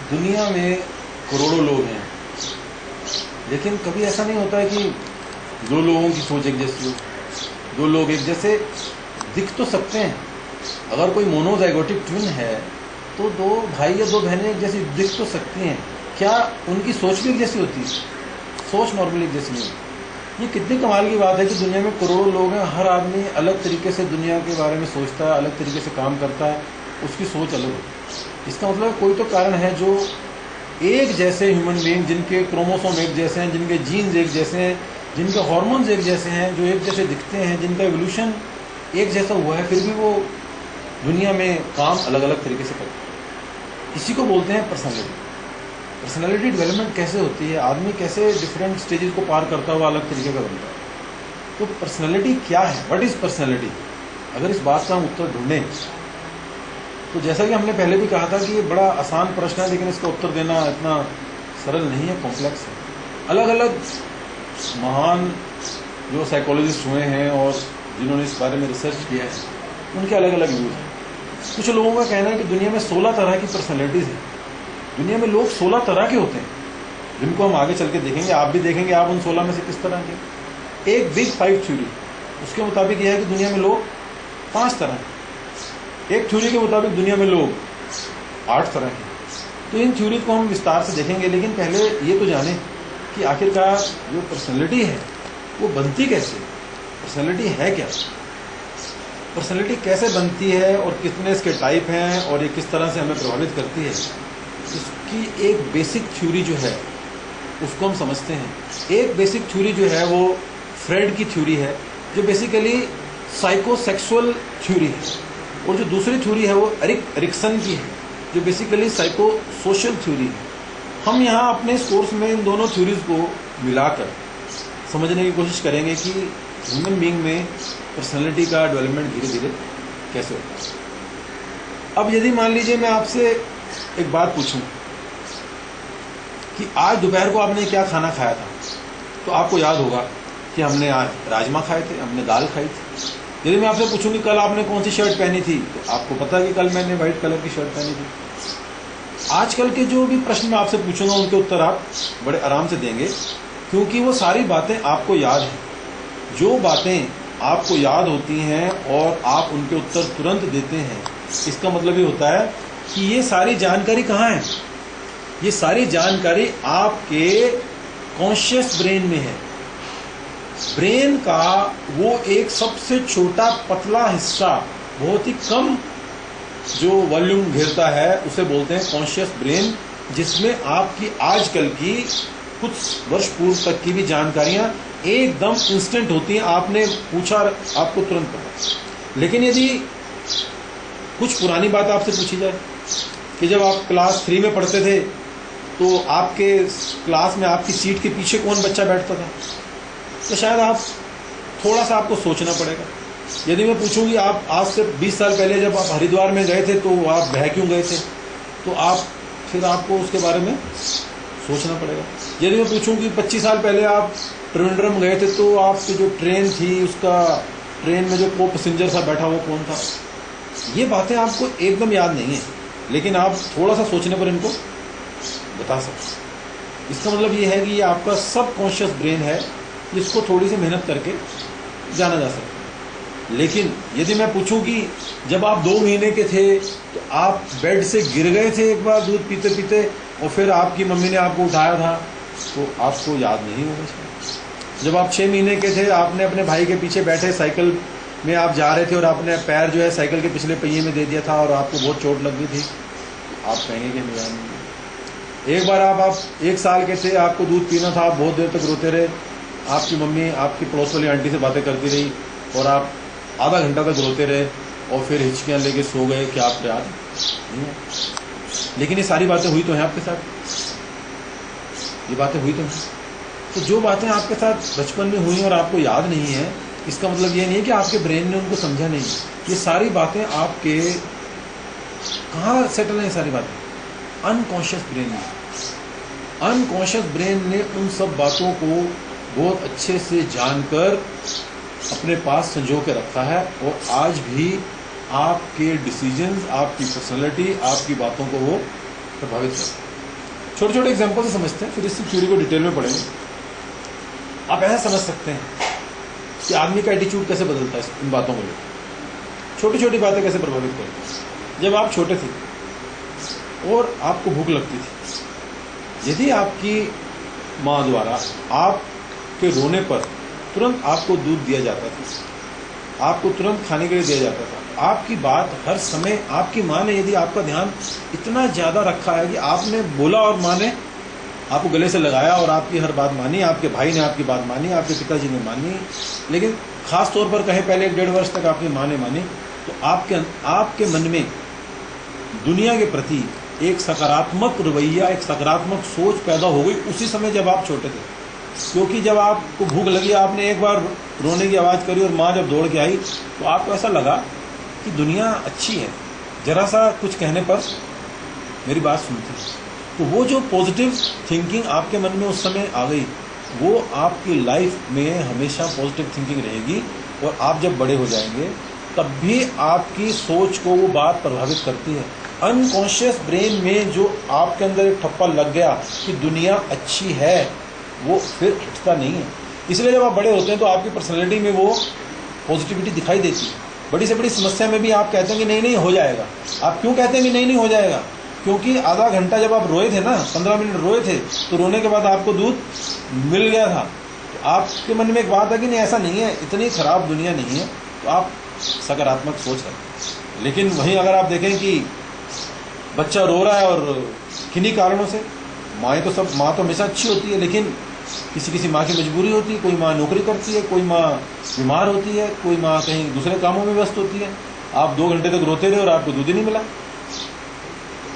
दुनिया में करोड़ों लोग हैं, लेकिन कभी ऐसा नहीं होता है कि दो लोगों की सोच एक जैसी हो, दो लोग एक जैसे दिख तो सकते हैं। अगर कोई मोनोजाइगोटिक ट्विन है तो दो भाई या दो बहनें एक जैसी दिख तो सकती हैं, क्या उनकी सोच भी एक जैसी होती है? सोच नॉर्मली एक जैसी नहीं होती। ये कितनी कमाल की बात है कि दुनिया में करोड़ों लोग हैं, हर आदमी अलग तरीके से दुनिया के बारे में सोचता है, अलग तरीके से काम करता है, उसकी सोच अलग है। इसका मतलब कोई तो कारण है जो एक जैसे ह्यूमन बीइंग, जिनके क्रोमोसोम एक जैसे हैं, जिनके जीन्स एक जैसे हैं, जिनके हार्मोन्स एक जैसे हैं, जो एक जैसे दिखते हैं, जिनका एवोल्यूशन एक जैसा हुआ है, फिर भी वो दुनिया में काम अलग अलग तरीके से करते हैं। इसी को बोलते हैं पर्सनैलिटी। पर्सनैलिटी डेवलपमेंट कैसे होती है, आदमी कैसे डिफरेंट स्टेजेस को पार करता हुआ अलग तरीके का बनता है। तो पर्सनैलिटी क्या है, व्हाट इज पर्सनैलिटी? अगर इस बात का हम उत्तर ढूंढें तो जैसा कि हमने पहले भी कहा था कि ये बड़ा आसान प्रश्न है, लेकिन इसका उत्तर देना इतना सरल नहीं है, कॉम्प्लेक्स है। अलग अलग महान जो साइकोलॉजिस्ट हुए हैं और जिन्होंने इस बारे में रिसर्च किया है, उनके अलग अलग व्यूज हैं। कुछ लोगों का कहना है कि दुनिया में 16 तरह की पर्सनैलिटीज हैं। दुनिया में लोग 16 तरह के होते हैं, जिनको हम आगे चल के देखेंगे, आप भी देखेंगे आप उन 16 में से किस तरह के। एक बिग 5 थ्योरी, उसके मुताबिक यह है कि दुनिया में लोग 5 तरह हैं। एक थ्योरी के मुताबिक दुनिया में लोग 8 तरह के। तो इन थ्योरी को हम विस्तार से देखेंगे, लेकिन पहले ये तो जाने कि आखिरकार जो पर्सनैलिटी है वो बनती कैसे, पर्सनैलिटी है क्या, पर्सनैलिटी कैसे बनती है और कितने इसके टाइप हैं और ये किस तरह से हमें प्रभावित करती है। इसकी एक बेसिक थ्योरी जो है उसको हम समझते हैं। एक बेसिक थ्योरी जो है वो फ्रेड की थ्योरी है, जो बेसिकली साइकोसेक्सुअल थ्योरी है, और जो दूसरी थ्योरी है वो एरिक्सन की है, जो बेसिकली साइको सोशल थ्योरी है। हम यहाँ अपने इस कोर्स में इन दोनों थ्योरीज को मिलाकर समझने की कोशिश करेंगे कि ह्यूमन बीइंग में पर्सनैलिटी का डेवलपमेंट धीरे धीरे कैसे होता है। अब यदि मान लीजिए मैं आपसे एक बात पूछूं कि आज दोपहर को आपने क्या खाना खाया था, तो आपको याद होगा कि हमने आज राजमा खाए थे, हमने दाल खाई थी। यदि मैं आपसे पूछूं कि कल आपने कौन सी शर्ट पहनी थी, तो आपको पता है कि कल मैंने व्हाइट कलर की शर्ट पहनी थी। आजकल के जो भी प्रश्न मैं आपसे पूछूंगा उनके उत्तर आप बड़े आराम से देंगे, क्योंकि वो सारी बातें आपको याद हैं। जो बातें आपको याद होती हैं और आप उनके उत्तर तुरंत देते हैं, इसका मतलब ये होता है कि ये सारी जानकारी कहाँ है? ये सारी जानकारी आपके कॉन्शियस ब्रेन में है। ब्रेन का वो एक सबसे छोटा पतला हिस्सा, बहुत ही कम जो वॉल्यूम घेरता है, उसे बोलते हैं कॉन्शियस ब्रेन, जिसमें आपकी आजकल की कुछ वर्ष पूर्व तक की भी जानकारियां एकदम इंस्टेंट होती हैं। आपने पूछा, आपको तुरंत पता। लेकिन यदि कुछ पुरानी बात आपसे पूछी जाए कि जब आप क्लास 3 में पढ़ते थे तो आपके क्लास में आपकी सीट के पीछे कौन बच्चा बैठता था, तो शायद आप थोड़ा सा आपको सोचना पड़ेगा। यदि मैं पूछूं कि आप आज से 20 साल पहले जब आप हरिद्वार में गए थे तो आप बह क्यों गए थे, तो फिर आपको उसके बारे में सोचना पड़ेगा। यदि मैं पूछूं कि 25 साल पहले आप त्रिवेंद्रम गए थे तो आपकी जो ट्रेन थी, उसका ट्रेन में जो को पैसेंजर था बैठा वो कौन था, ये बातें आपको एकदम याद नहीं है, लेकिन आप थोड़ा सा सोचने पर इनको बता सकते। इसका मतलब ये है कि ये आपका सब कॉन्शियस ब्रेन है, जिसको थोड़ी सी मेहनत करके जाना जा सकता है। लेकिन यदि मैं पूछूं कि जब आप 2 महीने के थे तो आप बेड से गिर गए थे एक बार दूध पीते पीते और फिर आपकी मम्मी ने आपको उठाया था, तो आपको याद नहीं होगा। जब आप 6 महीने के थे, आपने अपने भाई के पीछे बैठे साइकिल में आप जा रहे थे और आपने पैर जो है साइकिल के पिछले पहिए में दे दिया था और आपको बहुत चोट लग गई थी, तो आप कहेंगे कि हमें याद नहीं। एक बार आप 1 साल के थे, आपको दूध पीना था, आप बहुत देर तक रोते रहे, आपकी मम्मी आपकी पड़ोस वाली आंटी से बातें करती रही और आप आधा घंटा तक रोते रहे और फिर हिचकियाँ लेके सो गए, क्या आपको याद नहीं है? लेकिन ये सारी बातें हुई तो हैं आपके साथ, ये बातें हुई तो हैं। तो जो बातें आपके साथ बचपन में हुई और आपको याद नहीं है, इसका मतलब ये नहीं है कि आपके ब्रेन ने उनको समझा नहीं। ये सारी बातें आपके कहाँ सेटल हैं? सारी बातें अनकॉन्शियस ब्रेन में। अनकॉन्शियस ब्रेन ने उन सब बातों को बहुत अच्छे से जानकर अपने पास संजो के रखा है और आज भी आपके डिसीजंस, आपकी पर्सनैलिटी, आपकी बातों को वो प्रभावित करता है। छोटे छोटे एग्जाम्पल से समझते हैं, फिर इस थ्योरी को डिटेल में पढ़ेंगे। आप ऐसा समझ सकते हैं कि आदमी का एटीट्यूड कैसे बदलता है इन बातों को लेकर, छोटी छोटी बातें कैसे प्रभावित करती हैं। जब आप छोटे थे और आपको भूख लगती थी, यदि आपकी माँ द्वारा आपके रोने पर तुरंत आपको दूध दिया जाता था, आपको तुरंत खाने के लिए दिया जाता था, आपकी बात हर समय आपकी माँ ने यदि आपका ध्यान इतना ज़्यादा रखा है कि आपने बोला और माँ ने आपको गले से लगाया और आपकी हर बात मानी, आपके भाई ने आपकी बात मानी, आपके पिताजी ने मानी, लेकिन खास तौर पर कहें पहले 1.5 वर्ष तक आपकी माँ ने मानी, तो आपके मन में दुनिया के प्रति एक सकारात्मक रवैया, एक सकारात्मक सोच पैदा हो गई उसी समय जब आप छोटे थे। क्योंकि जब आपको भूख लगी, आपने एक बार रोने की आवाज़ करी और माँ जब दौड़ के आई, तो आपको ऐसा लगा कि दुनिया अच्छी है, जरा सा कुछ कहने पर मेरी बात सुनती है। तो वो जो पॉजिटिव थिंकिंग आपके मन में उस समय आ गई, वो आपकी लाइफ में हमेशा पॉजिटिव थिंकिंग रहेगी। और आप जब बड़े हो जाएंगे तब भी आपकी सोच को वो बात प्रभावित करती है। अनकॉन्शियस ब्रेन में जो आपके अंदर एक ठप्पा लग गया कि दुनिया अच्छी है, वो फिर हटता नहीं है। इसलिए जब आप बड़े होते हैं तो आपकी पर्सनैलिटी में वो पॉजिटिविटी दिखाई देती है। बड़ी से बड़ी समस्या में भी आप कहते हैं कि नहीं नहीं हो जाएगा। आप क्यों कहते हैं कि नहीं नहीं हो जाएगा? क्योंकि आधा घंटा जब आप रोए थे ना, 15 मिनट रोए थे, तो रोने के बाद आपको दूध मिल गया था। तो आपके मन में एक बात है कि नहीं ऐसा नहीं है, इतनी खराब दुनिया नहीं है, तो आप सकारात्मक सोच है। लेकिन वहीं अगर आप देखें कि बच्चा रो रहा है और किन्हीं कारणों से, माँ तो हमेशा अच्छी होती है, लेकिन किसी किसी माँ की मजबूरी होती है, कोई माँ नौकरी करती है, कोई माँ बीमार होती है, कोई माँ कहीं दूसरे कामों में व्यस्त होती है। आप 2 घंटे तक रोते रहे और आपको दूध ही नहीं मिला।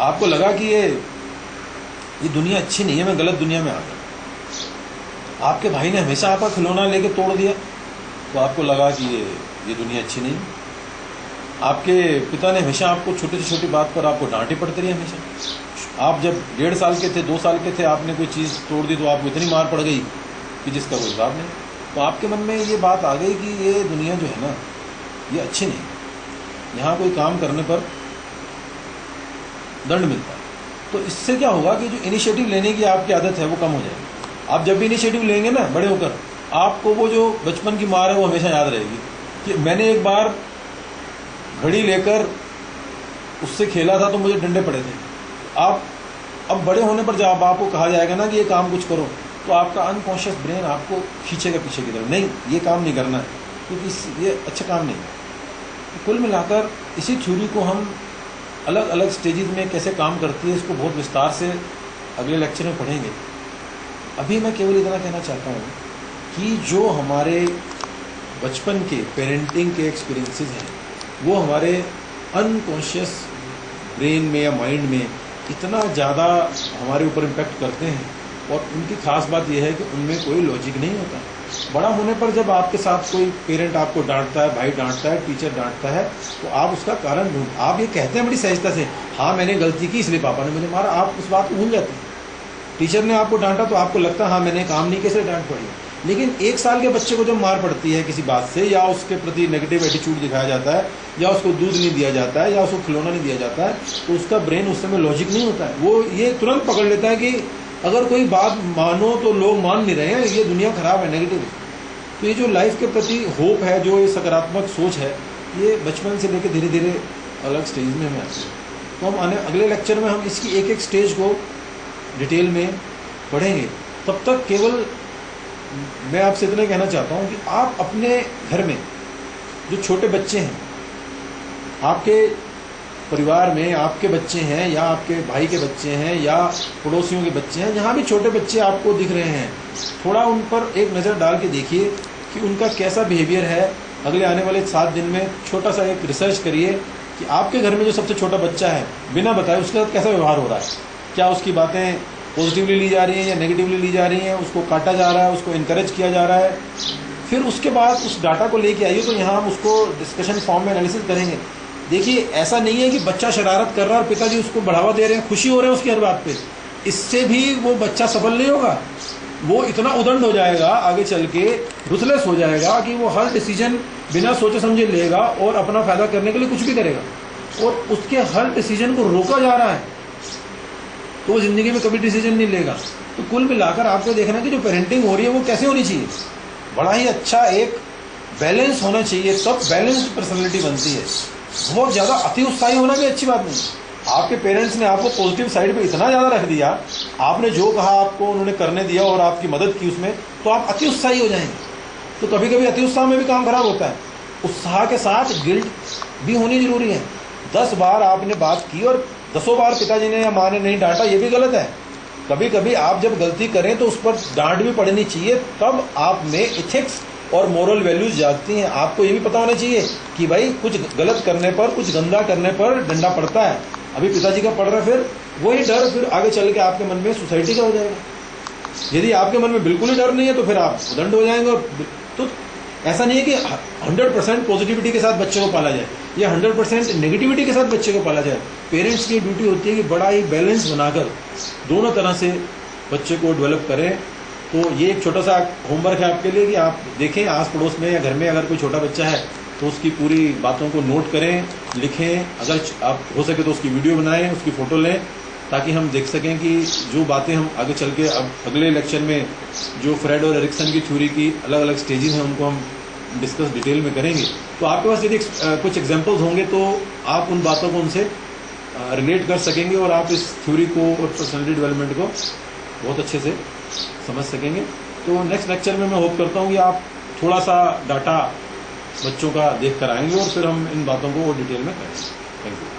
आपको लगा कि ये दुनिया अच्छी नहीं है, मैं गलत दुनिया में आ गया। आपके भाई ने हमेशा आपका खिलौना लेके तोड़ दिया, तो आपको लगा कि ये दुनिया अच्छी नहीं है। आपके पिता ने हमेशा आपको छोटी से छोटी बात पर आपको डांटे पड़ती रही हमेशा। आप जब 1.5 साल के थे, 2 साल के थे, आपने कोई चीज़ तोड़ दी तो आपको इतनी मार पड़ गई कि जिसका कोई हिसाब नहीं। तो आपके मन में ये बात आ गई कि ये दुनिया जो है ना, ये अच्छी नहीं, यहाँ कोई काम करने पर दंड मिलता है। तो इससे क्या होगा कि जो इनिशिएटिव लेने की आपकी आदत है वो कम हो जाएगी। आप जब भी इनिशिएटिव लेंगे ना बड़े होकर, आपको वो जो बचपन की मार है वो हमेशा याद रहेगी कि मैंने एक बार घड़ी लेकर उससे खेला था तो मुझे डंडे पड़े थे। आप अब बड़े होने पर जब आपको कहा जाएगा ना कि ये काम कुछ करो, तो आपका अनकॉन्शियस ब्रेन आपको खींचेगा पीछे की तरफ, नहीं ये काम नहीं करना है, क्योंकि ये अच्छा काम नहीं है। तो कुल मिलाकर इसी थ्योरी को हम अलग अलग स्टेजेस में कैसे काम करती है, इसको बहुत विस्तार से अगले लेक्चर में पढ़ेंगे। अभी मैं केवल इतना कहना चाहता हूँ कि जो हमारे बचपन के पेरेंटिंग के एक्सपीरियंसेस हैं, वो हमारे अनकॉन्शियस ब्रेन में या माइंड में इतना ज़्यादा हमारे ऊपर इम्पैक्ट करते हैं। और उनकी खास बात यह है कि उनमें कोई लॉजिक नहीं होता। बड़ा होने पर जब आपके साथ कोई पेरेंट आपको डांटता है, भाई डांटता है, टीचर डांटता है, तो आप उसका कारण ढूंढ, आप ये कहते हैं बड़ी सहजता से, हाँ मैंने गलती की इसलिए पापा ने मुझे मारा। आप उस बात को भूल जाते हैं। टीचर ने आपको डांटा तो आपको लगता है हाँ मैंने काम नहीं किया इसलिए डांट पड़ी। लेकिन 1 साल के बच्चे को जब मार पड़ती है किसी बात से, या उसके प्रति नेगेटिव एटीट्यूड दिखाया जाता है, या उसको दूध नहीं दिया जाता है, या उसको खिलौना नहीं दिया जाता है, तो उसका ब्रेन उस समय लॉजिक नहीं होता है। वो ये तुरंत पकड़ लेता है कि अगर कोई बात मानो तो लोग मान नहीं रहे हैं, ये दुनिया खराब है, नेगेटिव है। तो ये जो लाइफ के प्रति होप है, जो ये सकारात्मक सोच है, ये बचपन से लेकर धीरे धीरे अलग स्टेज में हमें आती है। तो हम अगले लेक्चर में हम इसकी एक एक स्टेज को डिटेल में पढ़ेंगे। तब तक केवल मैं आपसे इतना कहना चाहता हूँ कि आप अपने घर में जो छोटे बच्चे हैं, आपके परिवार में आपके बच्चे हैं, या आपके भाई के बच्चे हैं, या पड़ोसियों के बच्चे हैं, जहाँ भी छोटे बच्चे आपको दिख रहे हैं, थोड़ा उन पर एक नज़र डाल के देखिए कि उनका कैसा बिहेवियर है। अगले आने वाले 7 दिन में छोटा सा एक रिसर्च करिए कि आपके घर में जो सबसे छोटा बच्चा है, बिना बताए उसके साथ कैसा व्यवहार हो रहा है। क्या उसकी बातें पॉजिटिवली ली जा रही हैं या नेगेटिवली ली जा रही हैं, उसको काटा जा रहा है, उसको इनकरेज किया जा रहा है। फिर उसके बाद उस डाटा को लेके आइए, तो यहाँ हम उसको डिस्कशन फॉर्म में एनालिसिस करेंगे। देखिए ऐसा नहीं है कि बच्चा शरारत कर रहा है और पिताजी उसको बढ़ावा दे रहे हैं, खुशी हो रहे हैं उसकी हर बात पे, इससे भी वो बच्चा सफल नहीं होगा। वो इतना उदंड हो जाएगा आगे चल के, रुथलेस हो जाएगा कि वो हर डिसीजन बिना सोचे समझे लेगा और अपना फायदा करने के लिए कुछ भी करेगा। और उसके हर डिसीजन को रोका जा रहा है, तो वो जिंदगी में कभी डिसीजन नहीं लेगा। तो कुल मिलाकर आपको देखना कि जो पेरेंटिंग हो रही है वो कैसे होनी चाहिए, बड़ा ही अच्छा एक बैलेंस होना चाहिए, तब बैलेंस्ड पर्सनैलिटी बनती है। बहुत ज़्यादा अति उत्साही होना भी अच्छी बात नहीं। आपके पेरेंट्स ने आपको पॉजिटिव साइड पे इतना ज़्यादा रख दिया, आपने जो कहा आपको उन्होंने करने दिया और आपकी मदद की उसमें, तो आप अति उत्साही हो जाएंगे। तो कभी कभी अति उत्साह में भी काम खराब होता है। उत्साह के साथ गिल्ट भी होनी जरूरी है। 10 बार आपने बात की और 10 बार पिताजी ने या माँ ने नहीं डांटा, ये भी गलत है। कभी कभी आप जब गलती करें तो उस पर डांट भी पड़नी चाहिए, तब आप में एथिक्स और मोरल वैल्यूज जागती हैं। आपको ये भी पता होना चाहिए कि भाई कुछ गलत करने पर, कुछ गंदा करने पर डंडा पड़ता है। अभी पिताजी का पड़ रहा है, फिर वही डर फिर आगे चल के आपके मन में सोसाइटी का हो जाएगा। यदि आपके मन में बिल्कुल ही डर नहीं है तो फिर आप उदंड हो जाएंगे। और तो ऐसा नहीं है कि 100% पॉजिटिविटी के साथ बच्चे को पाला जाए या 100% नेगेटिविटी के साथ बच्चे को पाला जाए। पेरेंट्स की ड्यूटी होती है कि बड़ा ही बैलेंस बनाकर दोनों तरह से बच्चे को डेवलप करें। तो ये एक छोटा सा होमवर्क है आपके लिए कि आप देखें आस पड़ोस में या घर में अगर कोई छोटा बच्चा है तो उसकी पूरी बातों को नोट करें, लिखें। अगर आप हो सके तो उसकी वीडियो बनाएं, उसकी फ़ोटो लें, ताकि हम देख सकें कि जो बातें हम आगे चल के अब अगले लेक्चर में जो फ्रेड और एरिक्सन की थ्योरी की अलग अलग स्टेजेस हैं उनको हम डिस्कस डिटेल में करेंगे। तो आपके पास यदि कुछ एग्जांपल्स होंगे तो आप उन बातों को उनसे रिलेट कर सकेंगे और आप इस थ्योरी को और पर्सनैलिटी डेवलपमेंट को बहुत अच्छे से समझ सकेंगे। तो नेक्स्ट लेक्चर में मैं होप करता हूँ कि आप थोड़ा सा डाटा बच्चों का देख कर आएंगे और फिर हम इन बातों को और डिटेल में करेंगे। Thank you.